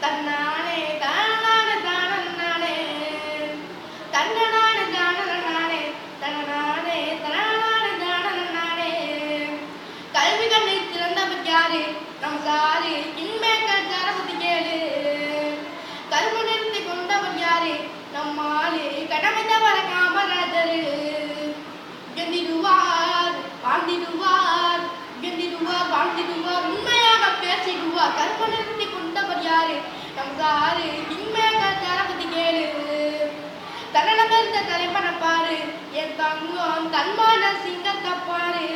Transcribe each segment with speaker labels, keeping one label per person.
Speaker 1: தன்னானே தானானே தானே தன்னனானே தானே தன்னானே தானானே தானே கல்வி கண்ணை திறந்தவர் யாரு நம் சாரு இன்மேக்கல் தரபதி கேளு கரும்பு நிறுத்தி கொண்டவர் யாரு நம்மாளு கடமை தவற காமராஜரு கண்டிடுவார் வாழ்ந்திடுவார் கண்டிடுவார் வாழ்ந்திடுவார் உண்மையாக பேசிடுவார் கரும்பு நிறுத்தி கொண்டவர் யாரு நம் சாரு இன்மேக்கல் தரபதி கேளு தன்னல பெருந்த தலைப்பன பாரு என் தங்கம் தன்மான சிங்கத்தை பாரு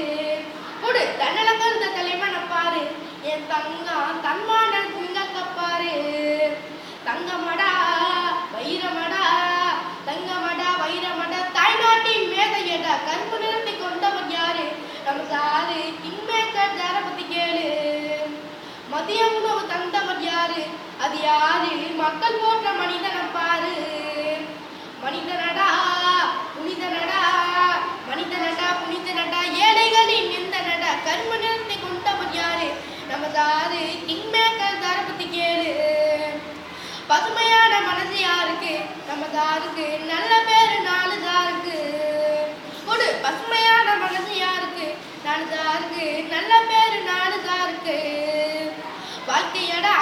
Speaker 1: கொடு தன்னல பெருந்த தலைப்பன பாரு என் தங்கம் தன்மான சிங்கத்தை பாரு தங்கமடா வைரமடா தங்கமடா வைரமடா தாய்நாட்டின் மேதையடா கருப்பு நிறுத்தி கொண்டவர் யாரு நம்ம சாரு கிங்மேக்கர் தரபதி கேளு மதிய உணவு தந்தவர் யாரு அது யாரு மக்கள் போன்ற மனிதனை பாரு மனிதனடா புனிதனடா மனிதனடா புனிதனடா ஏழைகளின் எந்தனடா கரும்பு நிறுத்தி கொண்டவர் யாரு நம்ம சாரு கிங்மேக்கர் தரபதி கேளு பசுமையான மனசு யாருக்கு நம்ம சாருக்கு நல்ல பேரு நாலு சாருக்கு கொடு பசுமையான மனசு யாருக்கு நாலு சாருக்கு நல்ல பேரு நாலு சாருக்கு வாழ்க்கையடா